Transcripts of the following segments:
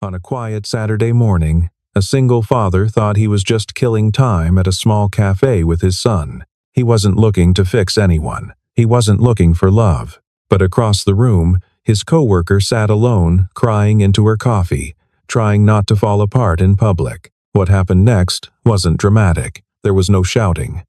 On a quiet Saturday morning, a single father thought he was just killing time at a small cafe with his son. He wasn't looking to fix anyone. He wasn't looking for love. But across the room, his coworker sat alone, crying into her coffee, trying not to fall apart in public. What happened next wasn't dramatic. There was no shouting,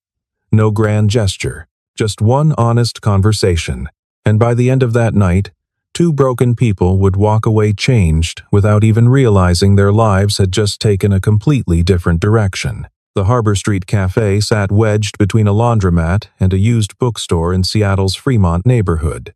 no grand gesture, just one honest conversation. And by the end of that night, two broken people would walk away changed without even realizing their lives had just taken a completely different direction. The Harbor Street Café sat wedged between a laundromat and a used bookstore in Seattle's Fremont neighborhood.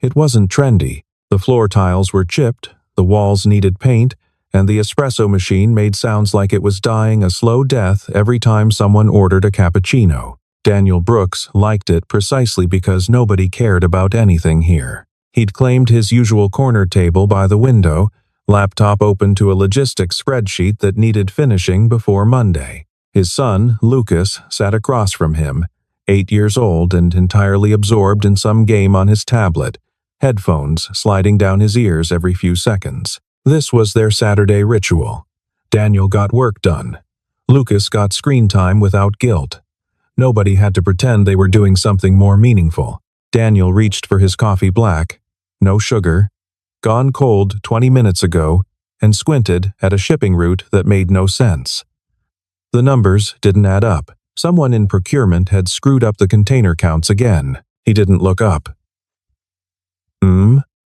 It wasn't trendy. The floor tiles were chipped, the walls needed paint, and the espresso machine made sounds like it was dying a slow death every time someone ordered a cappuccino. Daniel Brooks liked it precisely because nobody cared about anything here. He'd claimed his usual corner table by the window, laptop open to a logistics spreadsheet that needed finishing before Monday. His son, Lucas, sat across from him, 8 years old and entirely absorbed in some game on his tablet, headphones sliding down his ears every few seconds. This was their Saturday ritual. Daniel got work done. Lucas got screen time without guilt. Nobody had to pretend they were doing something more meaningful. Daniel reached for his coffee black, no sugar, gone cold 20 minutes ago, and squinted at a shipping route that made no sense. The numbers didn't add up. Someone in procurement had screwed up the container counts again. He didn't look up.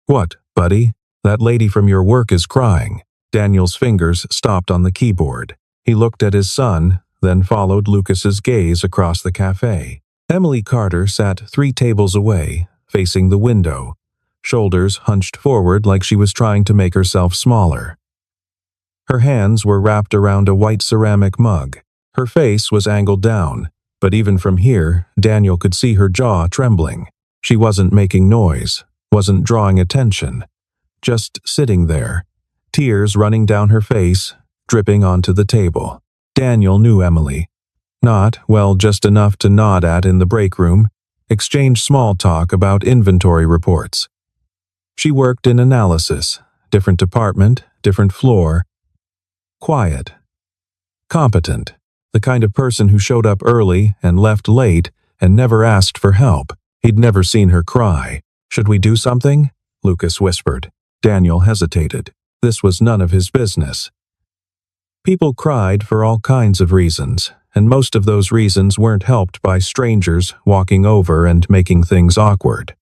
What, buddy? That lady from your work is crying. Daniel's fingers stopped on the keyboard. He looked at his son, then followed Lucas's gaze across the cafe. Emily Carter sat 3 tables away, facing the window, shoulders hunched forward like she was trying to make herself smaller. Her hands were wrapped around a white ceramic mug. Her face was angled down, but even from here, Daniel could see her jaw trembling. She wasn't making noise, wasn't drawing attention, just sitting there, tears running down her face, dripping onto the table. Daniel knew Emily. Not, well, just enough to nod at in the break room, exchange small talk about inventory reports. She worked in analysis, different department, different floor. Quiet. Competent. The kind of person who showed up early and left late and never asked for help. He'd never seen her cry. "Should we do something?" Lucas whispered. Daniel hesitated. This was none of his business. People cried for all kinds of reasons, and most of those reasons weren't helped by strangers walking over and making things awkward.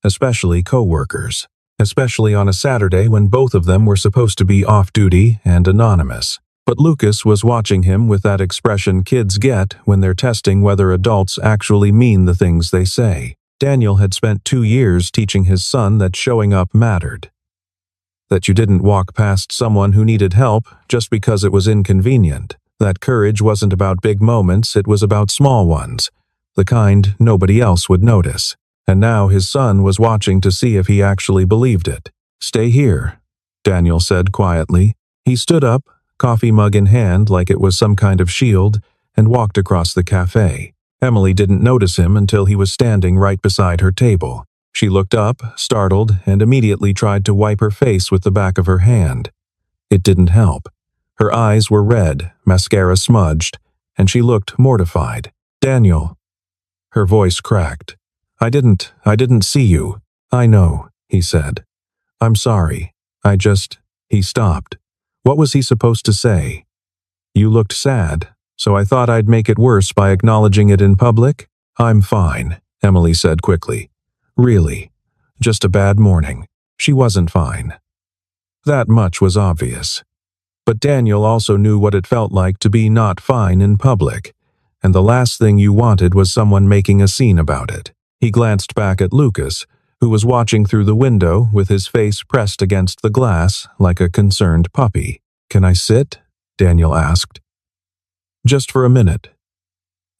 Especially coworkers. Especially on a Saturday when both of them were supposed to be off-duty and anonymous. But Lucas was watching him with that expression kids get when they're testing whether adults actually mean the things they say. Daniel had spent 2 years teaching his son that showing up mattered. That you didn't walk past someone who needed help just because it was inconvenient. That courage wasn't about big moments, it was about small ones, the kind nobody else would notice. And now his son was watching to see if he actually believed it. "Stay here," Daniel said quietly. He stood up, coffee mug in hand like it was some kind of shield, and walked across the cafe. Emily didn't notice him until he was standing right beside her table. She looked up, startled, and immediately tried to wipe her face with the back of her hand. It didn't help. Her eyes were red, mascara smudged, and she looked mortified. "Daniel." Her voice cracked. I didn't see you." "I know," he said. "I'm sorry. He stopped. What was he supposed to say? "You looked sad, so I thought I'd make it worse by acknowledging it in public." "I'm fine," Emily said quickly. "Really. Just a bad morning." She wasn't fine. That much was obvious. But Daniel also knew what it felt like to be not fine in public, and the last thing you wanted was someone making a scene about it. He glanced back at Lucas, who was watching through the window with his face pressed against the glass like a concerned puppy. "Can I sit?" Daniel asked. "Just for a minute."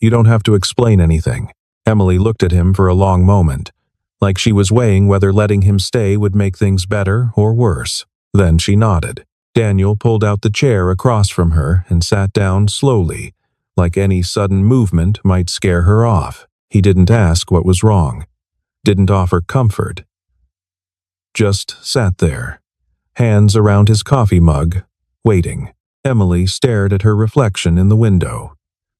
"You don't have to explain anything." Emily looked at him for a long moment, like she was weighing whether letting him stay would make things better or worse. Then she nodded. Daniel pulled out the chair across from her and sat down slowly, like any sudden movement might scare her off. He didn't ask what was wrong, didn't offer comfort. Just sat there, hands around his coffee mug, waiting. Emily stared at her reflection in the window.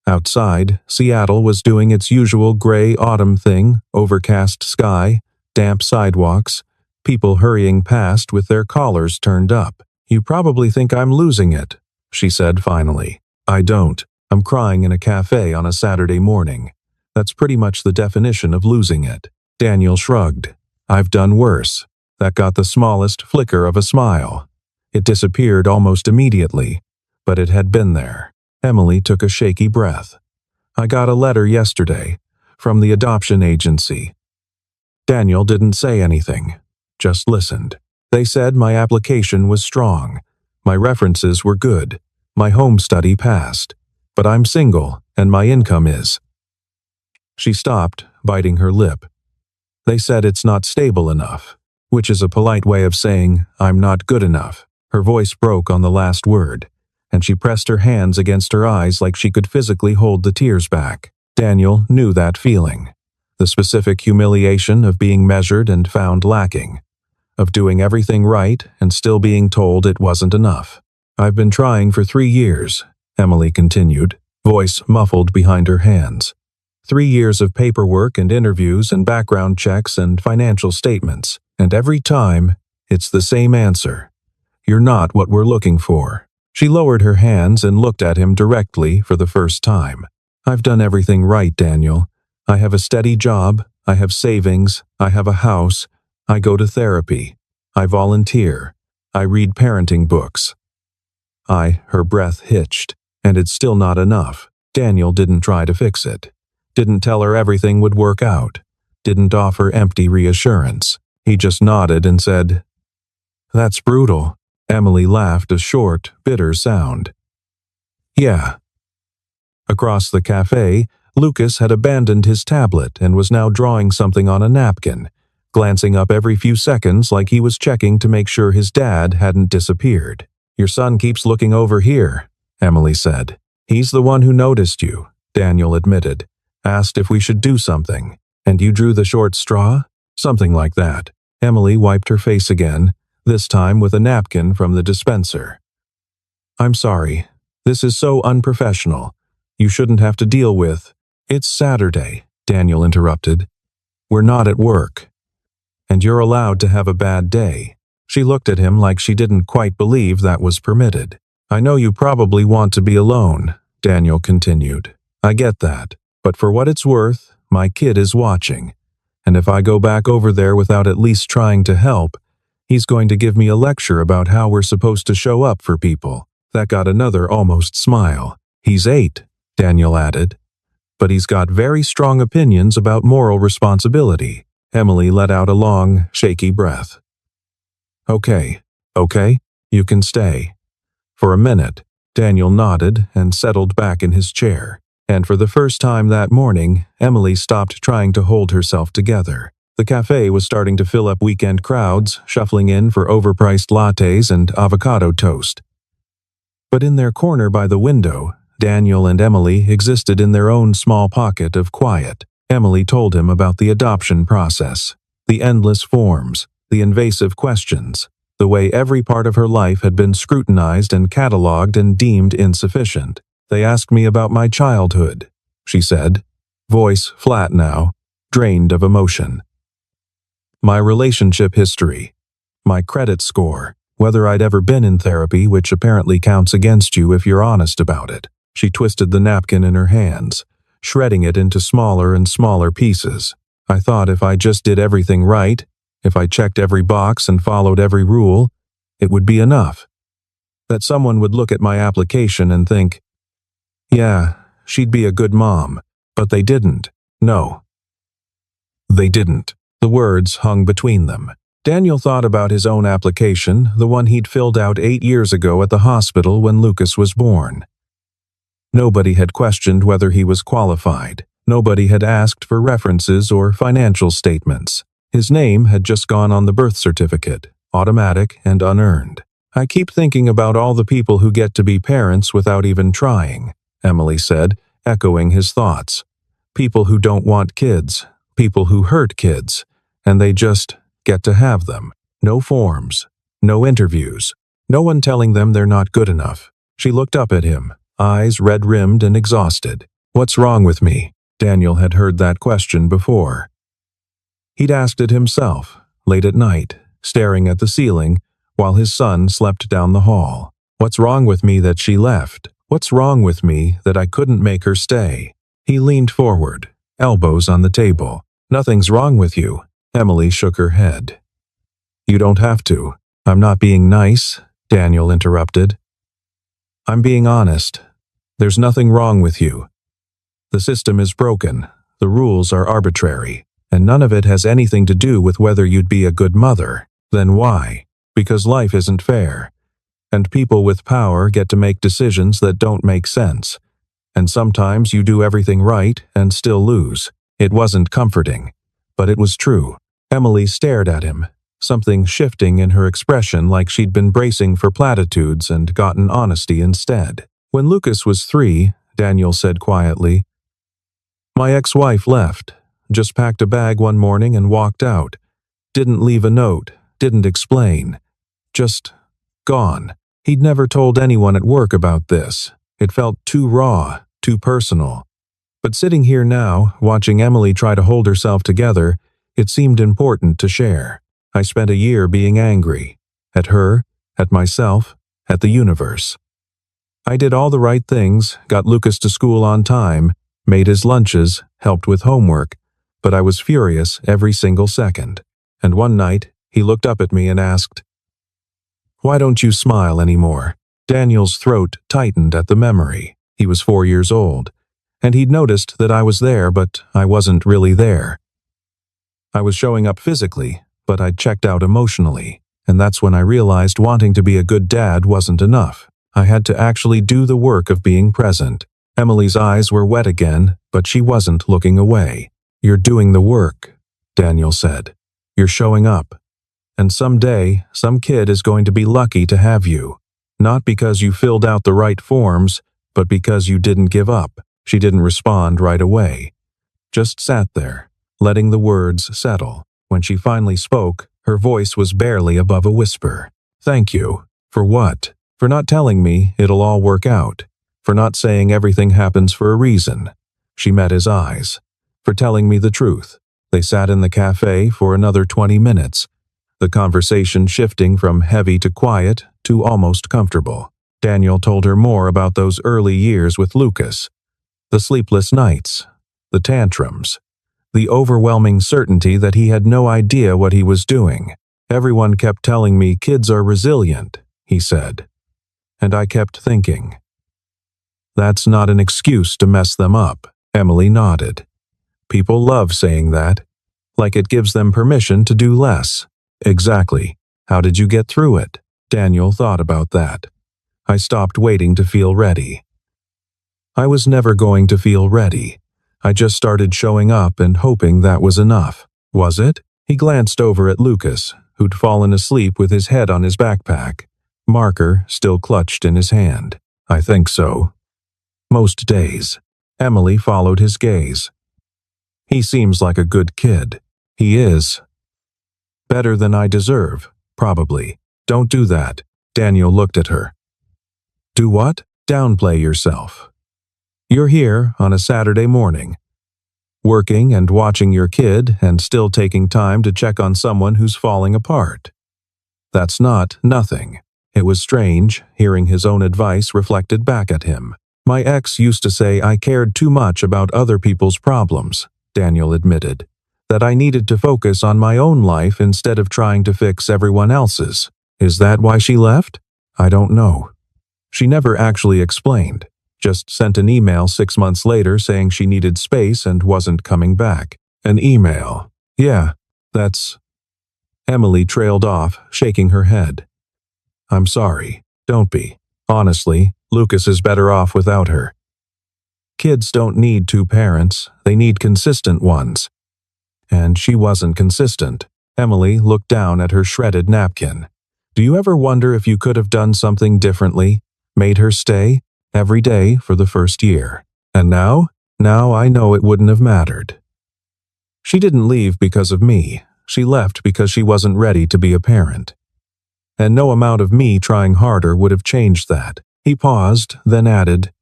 Outside, Seattle was doing its usual gray autumn thing, overcast sky, damp sidewalks, people hurrying past with their collars turned up. "You probably think I'm losing it," she said finally. "I don't. I'm crying in a cafe on a Saturday morning. That's pretty much the definition of losing it." Daniel shrugged. "I've done worse." That got the smallest flicker of a smile. It disappeared almost immediately, but it had been there. Emily took a shaky breath. "I got a letter yesterday, from the adoption agency." Daniel didn't say anything, just listened. "They said my application was strong. My references were good. My home study passed. But I'm single, and my income is." She stopped, biting her lip. "They said it's not stable enough," which is a polite way of saying, "I'm not good enough." Her voice broke on the last word, and she pressed her hands against her eyes like she could physically hold the tears back. Daniel knew that feeling. The specific humiliation of being measured and found lacking. Of doing everything right and still being told it wasn't enough. "I've been trying for 3 years, Emily continued, voice muffled behind her hands. 3 years of paperwork and interviews and background checks and financial statements, and every time, it's the same answer. You're not what we're looking for." She lowered her hands and looked at him directly for the first time. "I've done everything right, Daniel. I have a steady job, I have savings, I have a house, I go to therapy, I volunteer, I read parenting books." Her breath hitched, and it's still not enough. Daniel didn't try to fix it. Didn't tell her everything would work out. Didn't offer empty reassurance. He just nodded and said, "That's brutal." Emily laughed a short, bitter sound. "Yeah." Across the cafe, Lucas had abandoned his tablet and was now drawing something on a napkin, glancing up every few seconds like he was checking to make sure his dad hadn't disappeared. "Your son keeps looking over here," Emily said. "He's the one who noticed you," Daniel admitted. "Asked if we should do something. And you drew the short straw?" "Something like that." Emily wiped her face again, this time with a napkin from the dispenser. "I'm sorry. This is so unprofessional. You shouldn't have to deal with—" "It's Saturday," Daniel interrupted. "We're not at work. And you're allowed to have a bad day." She looked at him like she didn't quite believe that was permitted. "I know you probably want to be alone," Daniel continued. "I get that. But for what it's worth, my kid is watching. And if I go back over there without at least trying to help, he's going to give me a lecture about how we're supposed to show up for people." That got another almost smile. "He's 8, Daniel added. "But he's got very strong opinions about moral responsibility." Emily let out a long, shaky breath. Okay, you can stay." For a minute, Daniel nodded and settled back in his chair. And for the first time that morning, Emily stopped trying to hold herself together. The cafe was starting to fill up weekend crowds, shuffling in for overpriced lattes and avocado toast. But in their corner by the window, Daniel and Emily existed in their own small pocket of quiet. Emily told him about the adoption process, the endless forms, the invasive questions, the way every part of her life had been scrutinized and catalogued and deemed insufficient. "They asked me about my childhood," she said, voice flat now, drained of emotion. "My relationship history, my credit score, whether I'd ever been in therapy, which apparently counts against you if you're honest about it." She twisted the napkin in her hands, shredding it into smaller and smaller pieces. "I thought if I just did everything right, if I checked every box and followed every rule, it would be enough. That someone would look at my application and think, yeah, she'd be a good mom. But they didn't. No. They didn't." The words hung between them. Daniel thought about his own application, the one he'd filled out 8 years ago at the hospital when Lucas was born. Nobody had questioned whether he was qualified. Nobody had asked for references or financial statements. His name had just gone on the birth certificate, automatic and unearned. "I keep thinking about all the people who get to be parents without even trying," Emily said, echoing his thoughts. "People who don't want kids, people who hurt kids, and they just get to have them. No forms, No interviews. No one telling them they're not good enough. She looked up at him, eyes red-rimmed and exhausted. "What's wrong with me?" Daniel had heard that question before. He'd asked it himself, late at night, staring at the ceiling, while his son slept down the hall. What's wrong with me that she left? What's wrong with me that I couldn't make her stay? He leaned forward, elbows on the table. "Nothing's wrong with you." Emily shook her head. "You don't have to." "I'm not being nice," Daniel interrupted. "I'm being honest. There's nothing wrong with you. The system is broken, the rules are arbitrary, and none of it has anything to do with whether you'd be a good mother. Then why? Because life isn't fair. And people with power get to make decisions that don't make sense. And sometimes you do everything right and still lose." It wasn't comforting, but it was true. Emily stared at him, something shifting in her expression, like she'd been bracing for platitudes and gotten honesty instead. "When Lucas was 3, Daniel said quietly, "my ex-wife left, just packed a bag one morning and walked out. Didn't leave a note, didn't explain. Just gone." He'd never told anyone at work about this. It felt too raw, too personal. But sitting here now, watching Emily try to hold herself together, it seemed important to share. "I spent a year being angry. At her, at myself, at the universe. I did all the right things, got Lucas to school on time, made his lunches, helped with homework, but I was furious every single second. And one night, he looked up at me and asked, 'Why don't you smile anymore?'" Daniel's throat tightened at the memory. He was 4 years old, and he'd noticed that I was there, but I wasn't really there. I was showing up physically, but I'd checked out emotionally, and that's when I realized wanting to be a good dad wasn't enough. I had to actually do the work of being present. Emily's eyes were wet again, but she wasn't looking away. "You're doing the work," Daniel said. "You're showing up. And someday, some kid is going to be lucky to have you. Not because you filled out the right forms, but because you didn't give up." She didn't respond right away. Just sat there, letting the words settle. When she finally spoke, her voice was barely above a whisper. "Thank you." "For what?" "For not telling me it'll all work out. For not saying everything happens for a reason." She met his eyes. "For telling me the truth." They sat in the cafe for another 20 minutes, the conversation shifting from heavy to quiet to almost comfortable. Daniel told her more about those early years with Lucas. The sleepless nights, the tantrums, the overwhelming certainty that he had no idea what he was doing. "Everyone kept telling me kids are resilient," he said. And I kept thinking, "That's not an excuse to mess them up." Emily nodded. "People love saying that, like it gives them permission to do less." "Exactly. How did you get through it?" Daniel thought about that. "I stopped waiting to feel ready." "I was never going to feel ready. I just started showing up and hoping that was enough." "Was it?" He glanced over at Lucas, who'd fallen asleep with his head on his backpack, marker still clutched in his hand. "I think so. Most days." Emily followed his gaze. "He seems like a good kid." "He is. Better than I deserve, probably." "Don't do that." Daniel looked at her. "Do what?" "Downplay yourself. You're here on a Saturday morning, working and watching your kid and still taking time to check on someone who's falling apart. That's not nothing." It was strange, hearing his own advice reflected back at him. "My ex used to say I cared too much about other people's problems," Daniel admitted. "That I needed to focus on my own life instead of trying to fix everyone else's." "Is that why she left?" "I don't know." She never actually explained, just sent an email 6 months later saying she needed space and wasn't coming back. "An email?" "Yeah, that's..." Emily trailed off, shaking her head. "I'm sorry. Don't be. Honestly, Lucas is better off without her. Kids don't need 2 parents, they need consistent ones." And she wasn't consistent. Emily looked down at her shredded napkin. "Do you ever wonder if you could have done something differently? Made her stay every day for the first year? And now? Now I know it wouldn't have mattered. She didn't leave because of me. She left because she wasn't ready to be a parent." and no amount of me trying harder would have changed that. He paused, then added,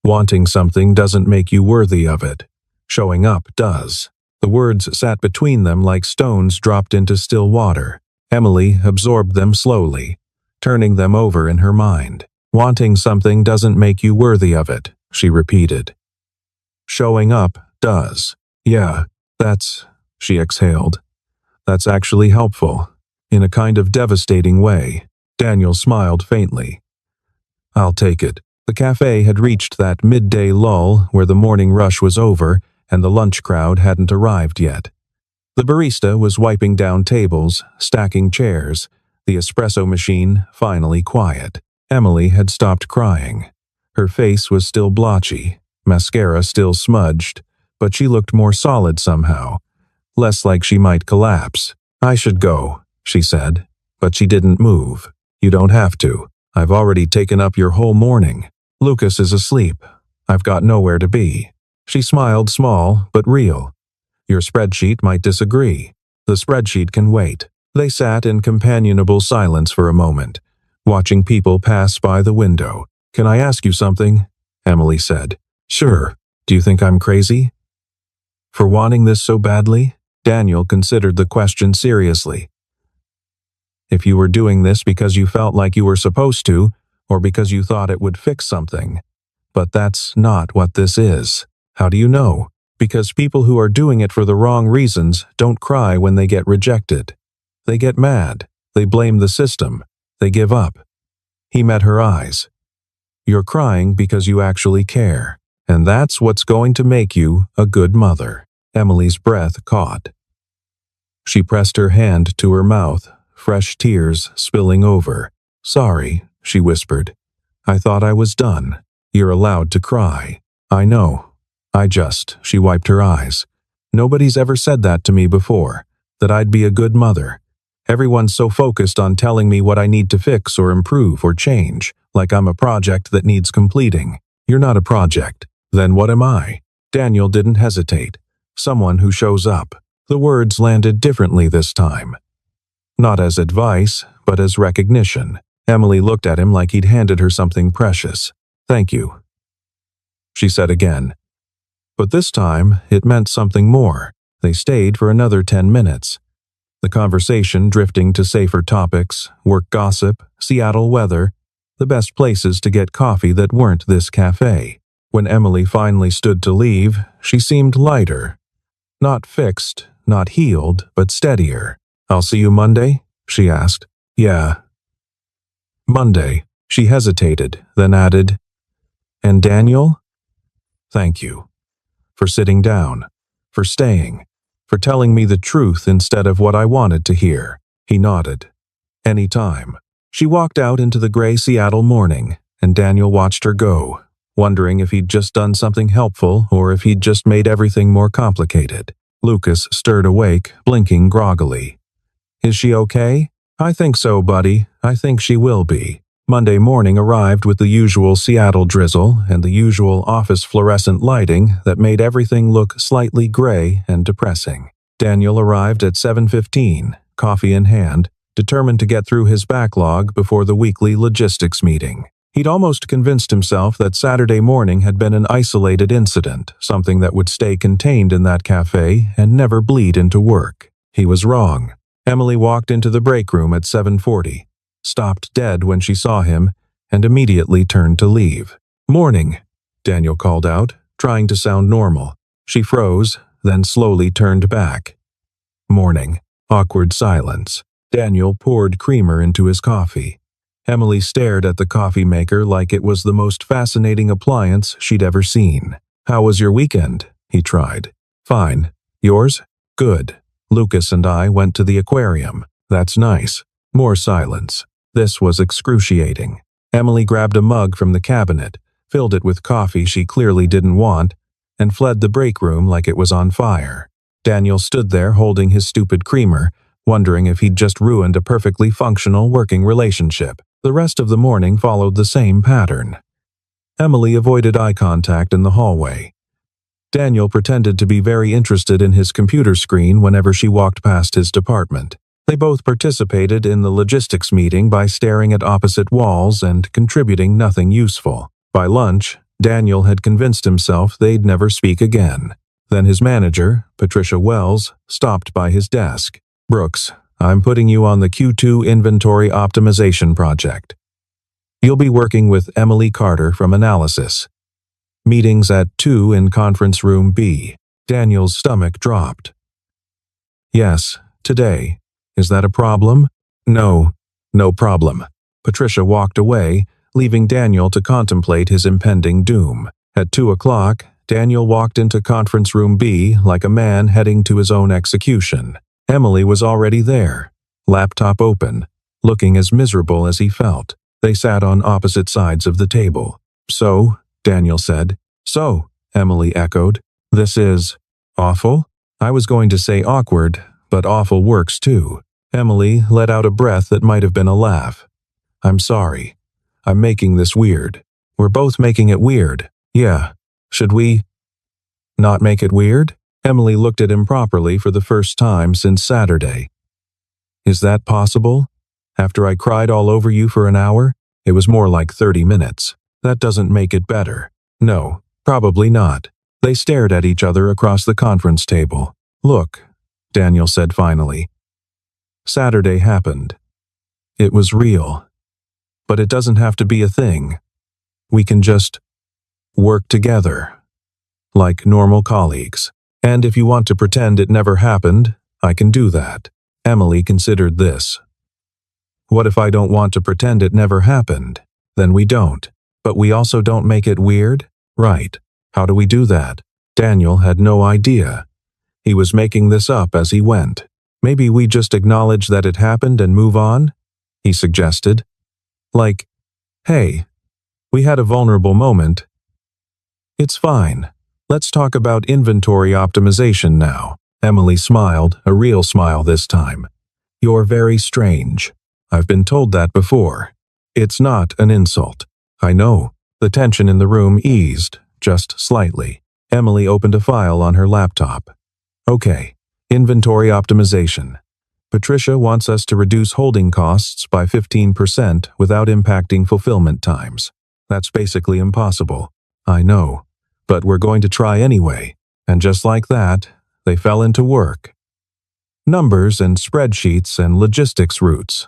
"Wanting something doesn't make you worthy of it. Showing up does." The words sat between them like stones dropped into still water. Emily absorbed them slowly, turning them over in her mind. "Wanting something doesn't make you worthy of it," she repeated. "Showing up does." "Yeah, she exhaled. "That's actually helpful, in a kind of devastating way." Daniel smiled faintly. "I'll take it." The cafe had reached that midday lull where the morning rush was over and the lunch crowd hadn't arrived yet. The barista was wiping down tables, stacking chairs, the espresso machine finally quiet. Emily had stopped crying. Her face was still blotchy, mascara still smudged, but she looked more solid somehow, less like she might collapse. "I should go," she said, but she didn't move. "You don't have to. I've already taken up your whole morning. Lucas is asleep. I've got nowhere to be." She smiled, small but real. "Your spreadsheet might disagree. The spreadsheet can wait." They sat in companionable silence for a moment, watching people pass by the window. "Can I ask you something?" Emily said. "Sure. Do you think I'm crazy for wanting this so badly?" Daniel considered the question seriously. "If you were doing this because you felt like you were supposed to, or because you thought it would fix something. But that's not what this is." "How do you know?" "Because people who are doing it for the wrong reasons don't cry when they get rejected. They get mad. They blame the system. They give up." He met her eyes. "You're crying because you actually care. And that's what's going to make you a good mother." Emily's breath caught. She pressed her hand to her mouth, fresh tears spilling over. "Sorry," she whispered. "I thought I was done." "You're allowed to cry." "I know. She wiped her eyes. "Nobody's ever said that to me before, that I'd be a good mother. Everyone's so focused on telling me what I need to fix or improve or change, like I'm a project that needs completing." "You're not a project. Then what am I?" Daniel didn't hesitate. "Someone who shows up." The words landed differently this time. Not as advice, but as recognition. Emily looked at him like he'd handed her something precious. "Thank you," she said again. But this time, it meant something more. They stayed for another 10 minutes. The conversation drifting to safer topics, work gossip, Seattle weather, the best places to get coffee that weren't this cafe. When Emily finally stood to leave, she seemed lighter. Not fixed, not healed, but steadier. "I'll see you Monday?" she asked. "Yeah. Monday." She hesitated, then added, "And Daniel? Thank you. For sitting down. For staying. For telling me the truth instead of what I wanted to hear." He nodded. "Anytime." She walked out into the gray Seattle morning, and Daniel watched her go, wondering if he'd just done something helpful or if he'd just made everything more complicated. Lucas stirred awake, blinking groggily. "Is she okay?" "I think so, buddy. I think she will be." Monday morning arrived with the usual Seattle drizzle and the usual office fluorescent lighting that made everything look slightly gray and depressing. Daniel arrived at 7:15, coffee in hand, determined to get through his backlog before the weekly logistics meeting. He'd almost convinced himself that Saturday morning had been an isolated incident, something that would stay contained in that cafe and never bleed into work. He was wrong. Emily walked into the break room at 7:40. Stopped dead when she saw him, and immediately turned to leave. "Morning," Daniel called out, trying to sound normal. She froze, then slowly turned back. "Morning." Awkward silence. Daniel poured creamer into his coffee. Emily stared at the coffee maker like it was the most fascinating appliance she'd ever seen. "How was your weekend?" he tried. "Fine. Yours?" "Good. Lucas and I went to the aquarium." "That's nice." More silence. This was excruciating. Emily grabbed a mug from the cabinet, filled it with coffee she clearly didn't want, and fled the break room like it was on fire. Daniel stood there holding his stupid creamer, wondering if he'd just ruined a perfectly functional working relationship. The rest of the morning followed the same pattern. Emily avoided eye contact in the hallway. Daniel pretended to be very interested in his computer screen whenever she walked past his department. They both participated in the logistics meeting by staring at opposite walls and contributing nothing useful. By lunch, Daniel had convinced himself they'd never speak again. Then his manager, Patricia Wells, stopped by his desk. "Brooks, I'm putting you on the Q2 inventory optimization project. You'll be working with Emily Carter from Analysis. Meetings at 2 in conference room B." Daniel's stomach dropped. "Yes, today. Is that a problem?" "No, no problem." Patricia walked away, leaving Daniel to contemplate his impending doom. At 2 o'clock, Daniel walked into conference room B like a man heading to his own execution. Emily was already there, laptop open, looking as miserable as he felt. They sat on opposite sides of the table. "So," Daniel said. "So," Emily echoed. "This is awful?" "I was going to say awkward, but awful works too." Emily let out a breath that might have been a laugh. "I'm sorry. I'm making this weird." "We're both making it weird." "Yeah. Should we not make it weird?" Emily looked at him properly for the first time since Saturday. "Is that possible? After I cried all over you for an hour? It was more like 30 minutes. That doesn't make it better." "No, probably not." They stared at each other across the conference table. "Look," Daniel said finally. "Saturday happened. It was real. But it doesn't have to be a thing. We can just work together, like normal colleagues. And if you want to pretend it never happened, I can do that." Emily considered this. "What if I don't want to pretend it never happened? Then we don't. But we also don't make it weird, right? How do we do that?" Daniel had no idea. He was making this up as he went. "Maybe we just acknowledge that it happened and move on?" he suggested. "Like, hey, we had a vulnerable moment. It's fine. Let's talk about inventory optimization now." Emily smiled, a real smile this time. "You're very strange. I've been told that before. It's not an insult." "I know." The tension in the room eased, just slightly. Emily opened a file on her laptop. "Okay, inventory optimization. Patricia wants us to reduce holding costs by 15% without impacting fulfillment times. That's basically impossible. I know. But we're going to try anyway." And just like that, they fell into work. Numbers and spreadsheets and logistics routes.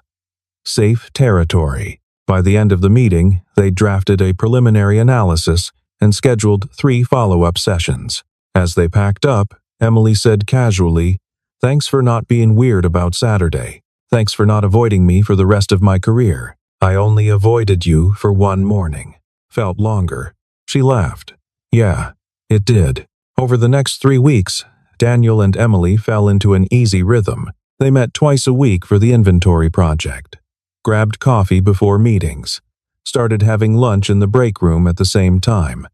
Safe territory. By the end of the meeting, they drafted a preliminary analysis and scheduled 3 follow-up sessions. As they packed up, Emily said casually, "Thanks for not being weird about Saturday. Thanks for not avoiding me for the rest of my career. I only avoided you for one morning. Felt longer." She laughed. "Yeah, it did." Over the next 3 weeks, Daniel and Emily fell into an easy rhythm. They met twice a week for the inventory project, grabbed coffee before meetings, started having lunch in the break room at the same time.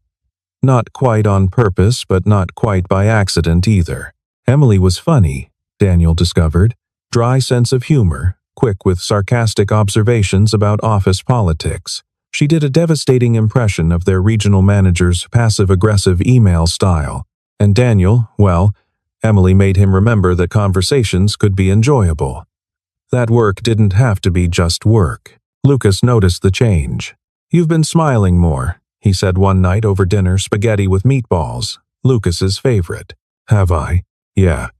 Not quite on purpose, but not quite by accident either. Emily was funny, Daniel discovered. Dry sense of humor, quick with sarcastic observations about office politics. She did a devastating impression of their regional manager's passive-aggressive email style. And Daniel, well, Emily made him remember that conversations could be enjoyable. That work didn't have to be just work. Lucas noticed the change. "You've been smiling more," he said one night over dinner, spaghetti with meatballs, Lucas's favorite. "Have I?" "Yeah."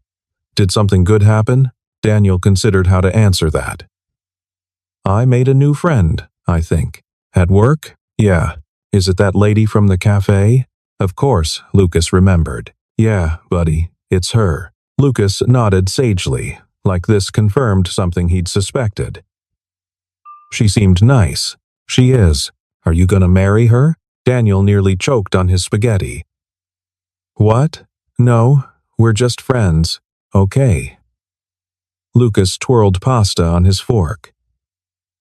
"Did something good happen?" Daniel considered how to answer that. "I made a new friend, I think." "At work?" "Yeah." "Is it that lady from the café?" Of course, Lucas remembered. "Yeah, buddy, it's her." Lucas nodded sagely, like this confirmed something he'd suspected. "She seemed nice." "She is. Are you gonna marry her?" Daniel nearly choked on his spaghetti. "What? No, we're just friends." "Okay." Lucas twirled pasta on his fork.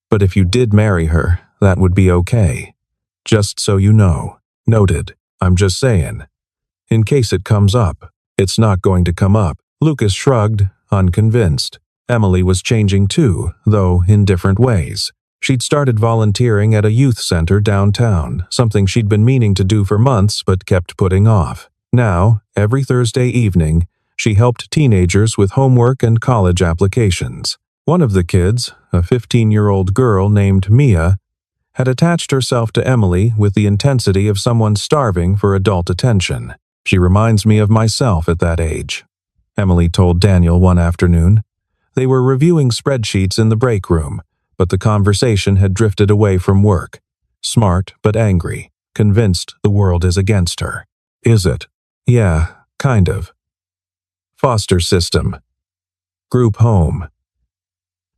"But if you did marry her, that would be okay. Just so you know." "Noted. I'm just saying. In case it comes up." "It's not going to come up." Lucas shrugged, unconvinced. Emily was changing too, though in different ways. She'd started volunteering at a youth center downtown, something she'd been meaning to do for months but kept putting off. Now, every Thursday evening, she helped teenagers with homework and college applications. One of the kids, a 15-year-old girl named Mia, had attached herself to Emily with the intensity of someone starving for adult attention. She reminds me of myself at that age, Emily told Daniel one afternoon. They were reviewing spreadsheets in the break room, but the conversation had drifted away from work. Smart but angry, convinced the world is against her. Is it? Yeah, kind of. Foster system. Group home.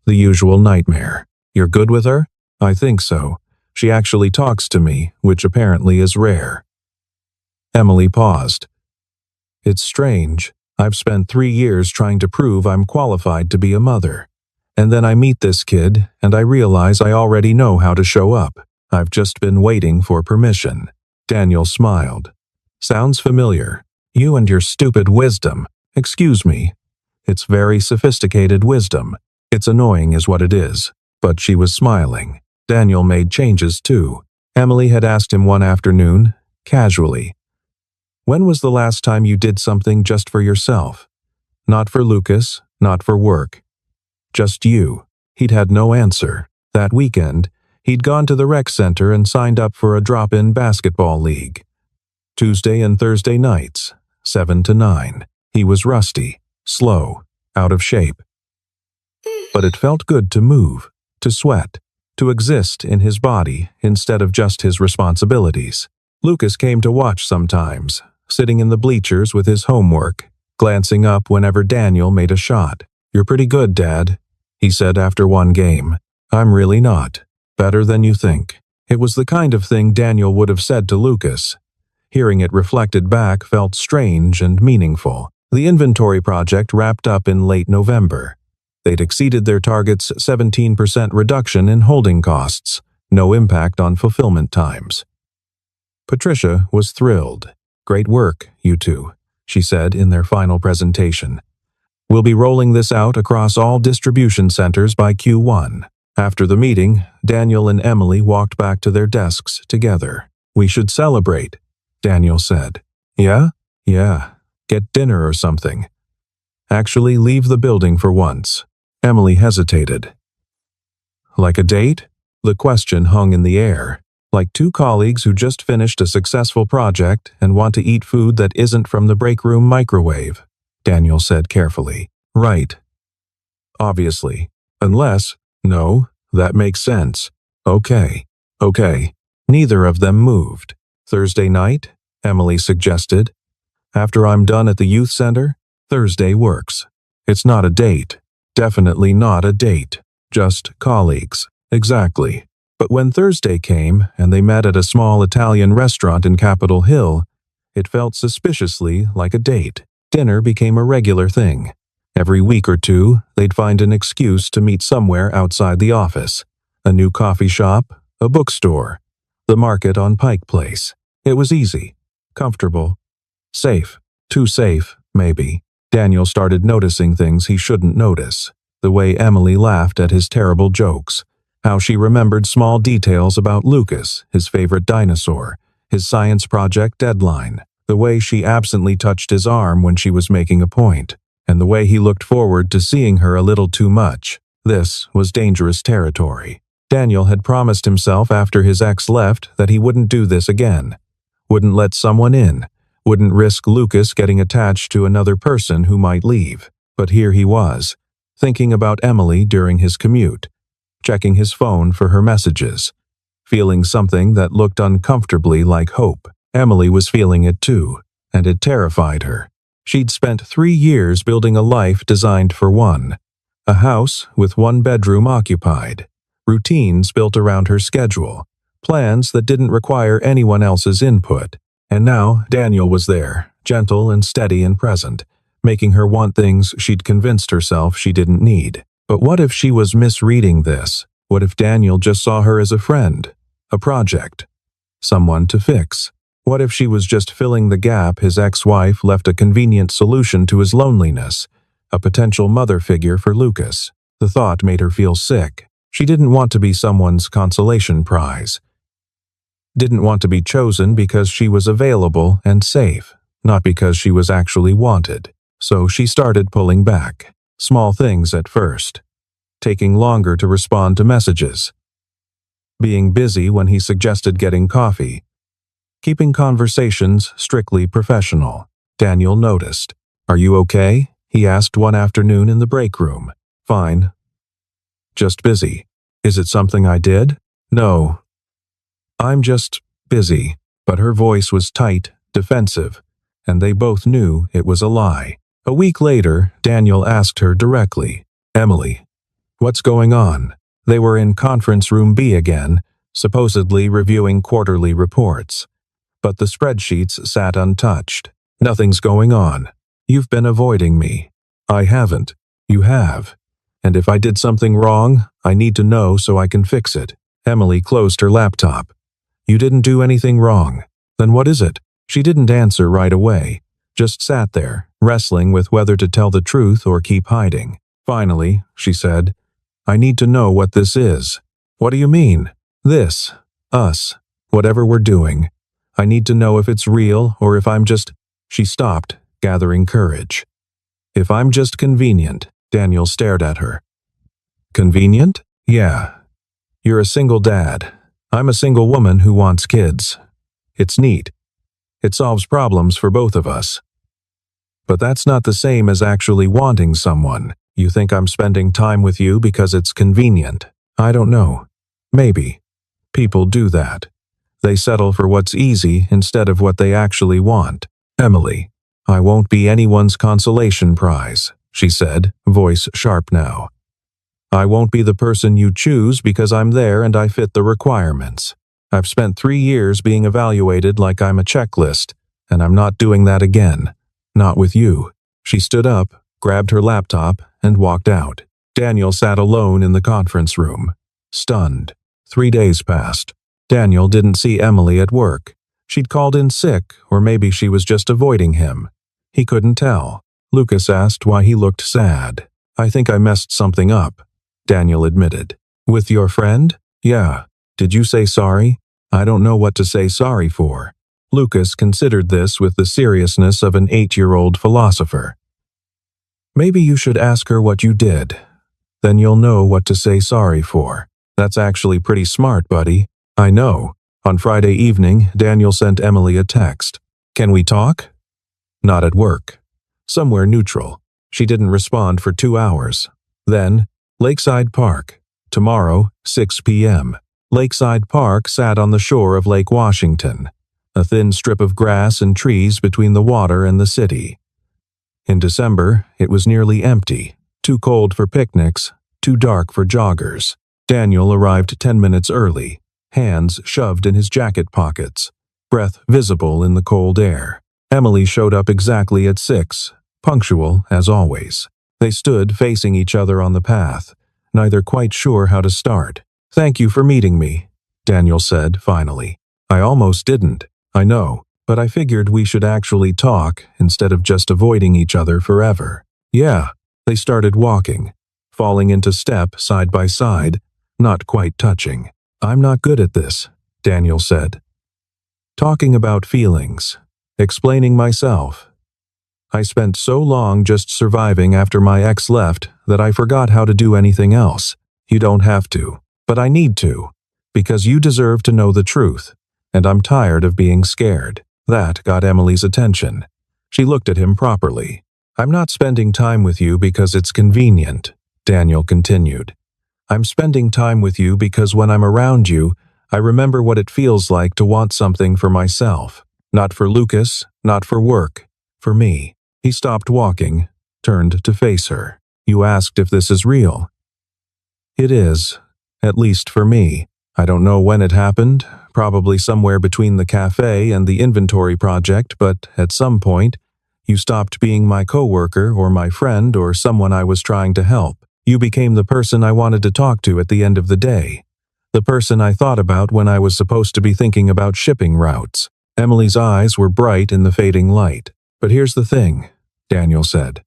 The usual nightmare. You're good with her? I think so. She actually talks to me, which apparently is rare. Emily paused. It's strange. I've spent 3 years trying to prove I'm qualified to be a mother. And then I meet this kid, and I realize I already know how to show up. I've just been waiting for permission. Daniel smiled. Sounds familiar. You and your stupid wisdom. Excuse me. It's very sophisticated wisdom. It's annoying is what it is. But she was smiling. Daniel made changes too. Emily had asked him one afternoon, casually, when was the last time you did something just for yourself? Not for Lucas, not for work. Just you. He'd had no answer. That weekend, he'd gone to the rec center and signed up for a drop-in basketball league. Tuesday and Thursday nights, 7 to 9. He was rusty, slow, out of shape. But it felt good to move, to sweat, to exist in his body instead of just his responsibilities. Lucas came to watch sometimes, sitting in the bleachers with his homework, glancing up whenever Daniel made a shot. You're pretty good, Dad, he said after one game. I'm really not. Better than you think. It was the kind of thing Daniel would have said to Lucas. Hearing it reflected back felt strange and meaningful. The inventory project wrapped up in late November. They'd exceeded their target's 17% reduction in holding costs, no impact on fulfillment times. Patricia was thrilled. Great work, you two, she said in their final presentation. We'll be rolling this out across all distribution centers by Q1. After the meeting, Daniel and Emily walked back to their desks together. We should celebrate, Daniel said. Yeah? Yeah. Get dinner or something. Actually, leave the building for once. Emily hesitated. Like a date? The question hung in the air. Like two colleagues who just finished a successful project and want to eat food that isn't from the break room microwave, Daniel said carefully. Right. Obviously. Unless, no, that makes sense. Okay. Neither of them moved. Thursday night, Emily suggested. After I'm done at the youth center, Thursday works. It's not a date. Definitely not a date. Just colleagues. Exactly. But when Thursday came and they met at a small Italian restaurant in Capitol Hill, it felt suspiciously like a date. Dinner became a regular thing. Every week or two, they'd find an excuse to meet somewhere outside the office. A new coffee shop, a bookstore, the market on Pike Place. It was easy, comfortable, safe. Too safe, maybe. Daniel started noticing things he shouldn't notice. The way Emily laughed at his terrible jokes. How she remembered small details about Lucas, his favorite dinosaur, his science project deadline, the way she absently touched his arm when she was making a point, and the way he looked forward to seeing her a little too much. This was dangerous territory. Daniel had promised himself after his ex left that he wouldn't do this again, wouldn't let someone in, wouldn't risk Lucas getting attached to another person who might leave. But here he was, thinking about Emily during his commute, checking his phone for her messages, feeling something that looked uncomfortably like hope. Emily was feeling it too, and it terrified her. She'd spent 3 years building a life designed for one. A house with 1 bedroom occupied, routines built around her schedule, plans that didn't require anyone else's input. And now Daniel was there, gentle and steady and present, making her want things she'd convinced herself she didn't need. But what if she was misreading this? What if Daniel just saw her as a friend, a project, someone to fix? What if she was just filling the gap his ex-wife left a convenient solution to his loneliness, a potential mother figure for Lucas? The thought made her feel sick. She didn't want to be someone's consolation prize. Didn't want to be chosen because she was available and safe, not because she was actually wanted. So she started pulling back. Small things at first. taking longer to respond to messages, being busy when he suggested getting coffee, keeping conversations strictly professional. Daniel noticed. "Are you okay?" he asked one afternoon in the break room. "Fine. Just busy." "Is it something I did?" "No. I'm just busy." But her voice was tight, defensive, and they both knew it was a lie. A week later, Daniel asked her directly, "Emily, what's going on?" They were in conference room B again, supposedly reviewing quarterly reports. But the spreadsheets sat untouched. "Nothing's going on. You've been avoiding me." "I haven't. You have. And if I did something wrong, I need to know so I can fix it." Emily closed her laptop. "You didn't do anything wrong. Then what is it?" She didn't answer right away, just sat there, wrestling with whether to tell the truth or keep hiding. Finally, she said, "I need to know what this is." "What do you mean?" "This. Us. Whatever we're doing. I need to know if it's real or if I'm just—" She stopped, gathering courage. "If I'm just convenient." Daniel stared at her. "Convenient? Yeah. You're a single dad. I'm a single woman who wants kids. It's neat. It solves problems for both of us. But that's not the same as actually wanting someone. You think I'm spending time with you because it's convenient? I don't know. Maybe. People do that. They settle for what's easy instead of what they actually want." "Emily, I won't be anyone's consolation prize," she said, voice sharp now. "I won't be the person you choose because I'm there and I fit the requirements. I've spent 3 years being evaluated like I'm a checklist, and I'm not doing that again. Not with you." She stood up, grabbed her laptop, and walked out. Daniel sat alone in the conference room, stunned. 3 days passed. Daniel didn't see Emily at work. She'd called in sick, or maybe she was just avoiding him. He couldn't tell. Lucas asked why he looked sad. "I think I messed something up," Daniel admitted. "With your friend?" "Yeah. Did you say sorry?" "I don't know what to say sorry for." Lucas considered this with the seriousness of an 8-year-old philosopher. "Maybe you should ask her what you did. Then you'll know what to say sorry for." "That's actually pretty smart, buddy." "I know." On Friday evening, Daniel sent Emily a text. "Can we talk?" "Not at work. Somewhere neutral." She didn't respond for 2 hours. Then, Lakeside Park. Tomorrow, 6 p.m. Lakeside Park sat on the shore of Lake Washington, a thin strip of grass and trees between the water and the city. In December, it was nearly empty, too cold for picnics, too dark for joggers. Daniel arrived 10 minutes early, hands shoved in his jacket pockets, breath visible in the cold air. Emily showed up exactly at 6, punctual as always. They stood facing each other on the path, neither quite sure how to start. "Thank you for meeting me," Daniel said finally. "I almost didn't, I know, but I figured we should actually talk instead of just avoiding each other forever." "Yeah." They started walking, falling into step side by side, not quite touching. "I'm not good at this," Daniel said. "Talking about feelings, explaining myself. I spent so long just surviving after my ex left that I forgot how to do anything else." "You don't have to, but I need to, because you deserve to know the truth, and I'm tired of being scared." That got Emily's attention. She looked at him properly. "I'm not spending time with you because it's convenient," Daniel continued. "I'm spending time with you because when I'm around you, I remember what it feels like to want something for myself. Not for Lucas, not for work, for me." He stopped walking, turned to face her. "You asked if this is real." "It is, at least for me. I don't know when it happened, probably somewhere between the cafe and the inventory project, but at some point, you stopped being my coworker or my friend or someone I was trying to help. You became the person I wanted to talk to at the end of the day. The person I thought about when I was supposed to be thinking about shipping routes." Emily's eyes were bright in the fading light. "But here's the thing," Daniel said.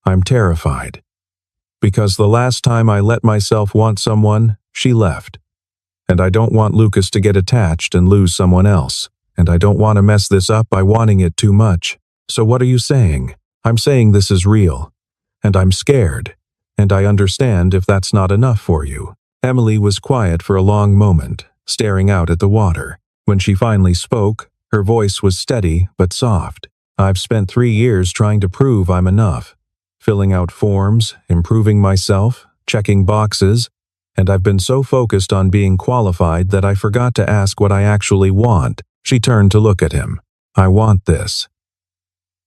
"I'm terrified. Because the last time I let myself want someone, she left. And I don't want Lucas to get attached and lose someone else. And I don't want to mess this up by wanting it too much. So what are you saying?" "I'm saying this is real. And I'm scared. and I understand if that's not enough for you." Emily was quiet for a long moment, staring out at the water. When she finally spoke, her voice was steady but soft. "I've spent 3 years trying to prove I'm enough, filling out forms, improving myself, checking boxes, and I've been so focused on being qualified that I forgot to ask what I actually want." She turned to look at him. "I want this.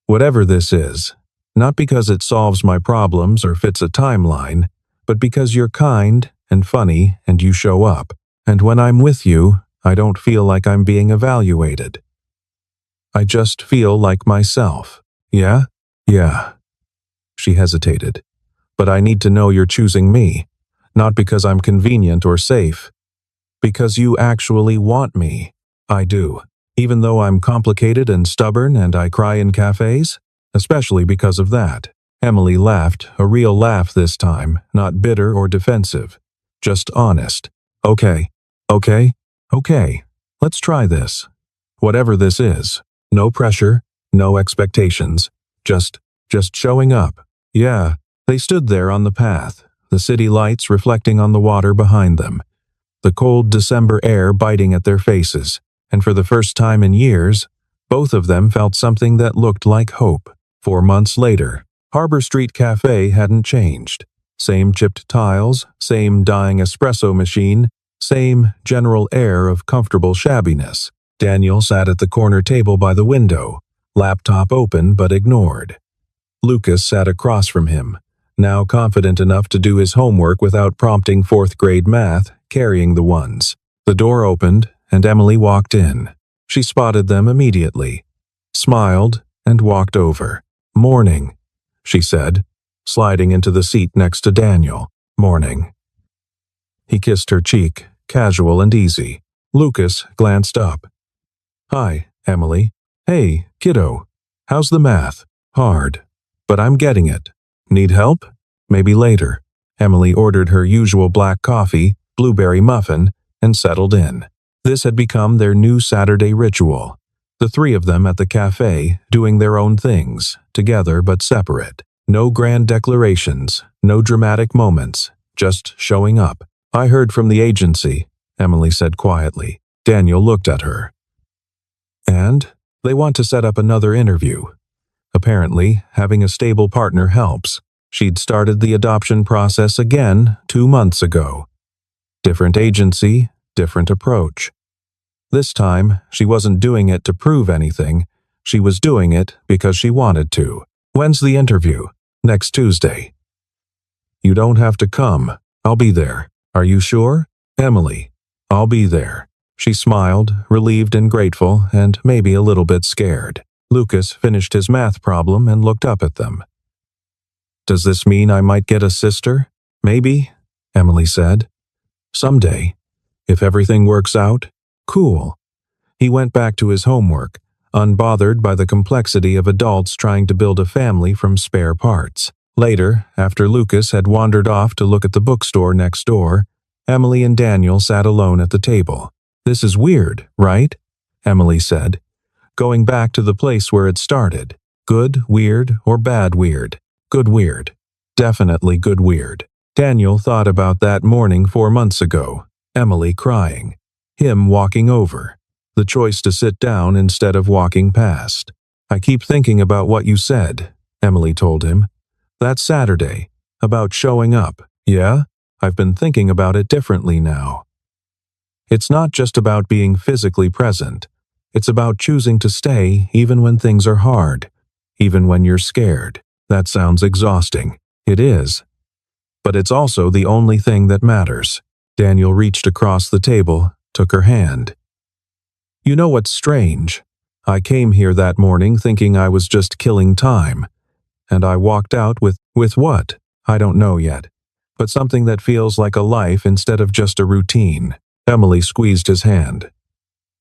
Whatever this is. Not because it solves my problems or fits a timeline, but because you're kind and funny and you show up. And when I'm with you, I don't feel like I'm being evaluated. I just feel like myself." "Yeah? Yeah." She hesitated. "But I need to know you're choosing me, not because I'm convenient or safe. Because you actually want me." "I do. Even though I'm complicated and stubborn and I cry in cafes? Especially because of that." Emily laughed, a real laugh this time, not bitter or defensive. Just honest. Okay. Let's try this. Whatever this is. No pressure, no expectations. Just showing up." "Yeah." They stood there on the path, the city lights reflecting on the water behind them, the cold December air biting at their faces, and for the first time in years, both of them felt something that looked like hope. 4 months later, Harbor Street Café hadn't changed. Same chipped tiles, same dying espresso machine, same general air of comfortable shabbiness. Daniel sat at the corner table by the window, laptop open but ignored. Lucas sat across from him, now confident enough to do his homework without prompting fourth-grade math, carrying the ones. The door opened, and Emily walked in. She spotted them immediately, smiled, and walked over. "Morning," she said, sliding into the seat next to Daniel. "Morning." He kissed her cheek, casual and easy. Lucas glanced up. "Hi, Emily." "Hey, kiddo. How's the math?" "Hard. But I'm getting it. Need help? Maybe later." Emily ordered her usual black coffee, blueberry muffin, and settled in. This had become their new Saturday ritual. The three of them at the cafe, doing their own things, together but separate. No grand declarations, no dramatic moments, just showing up. "I heard from the agency," Emily said quietly. Daniel looked at her. "And? They want to set up another interview." Apparently, having a stable partner helps. She'd started the adoption process again 2 months ago. Different agency, different approach. This time, she wasn't doing it to prove anything. She was doing it because she wanted to. "When's the interview?" "Next Tuesday." "You don't have to come. I'll be there." "Are you sure?" "Emily, I'll be there." She smiled, relieved and grateful, and maybe a little bit scared. Lucas finished his math problem and looked up at them. "Does this mean I might get a sister?" "Maybe," Emily said. "Someday. If everything works out, cool." He went back to his homework, unbothered by the complexity of adults trying to build a family from spare parts. Later, after Lucas had wandered off to look at the bookstore next door, Emily and Daniel sat alone at the table. "This is weird, right?" Emily said, going back to the place where it started. "Good weird or bad weird?" "Good weird. Definitely good weird." Daniel thought about that morning 4 months ago. Emily crying. Him walking over. The choice to sit down instead of walking past. "I keep thinking about what you said," Emily told him. "That Saturday. About showing up." "Yeah? I've been thinking about it differently now. It's not just about being physically present. It's about choosing to stay even when things are hard, even when you're scared." That sounds exhausting. It is. But it's also the only thing that matters. Daniel reached across the table, took her hand. "You know what's strange? I came here that morning thinking I was just killing time. And I walked out with what? I don't know yet. But something that feels like a life instead of just a routine." Emily squeezed his hand.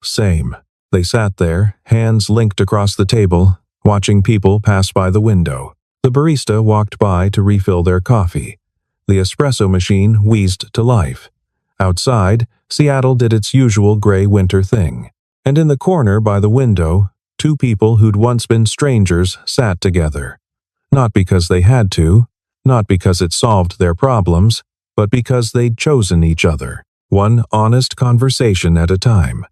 Same. They sat there, hands linked across the table, watching people pass by the window. The barista walked by to refill their coffee. The espresso machine wheezed to life. Outside, Seattle did its usual gray winter thing. And in the corner by the window, 2 people who'd once been strangers sat together. Not because they had to, not because it solved their problems, but because they'd chosen each other, one honest conversation at a time.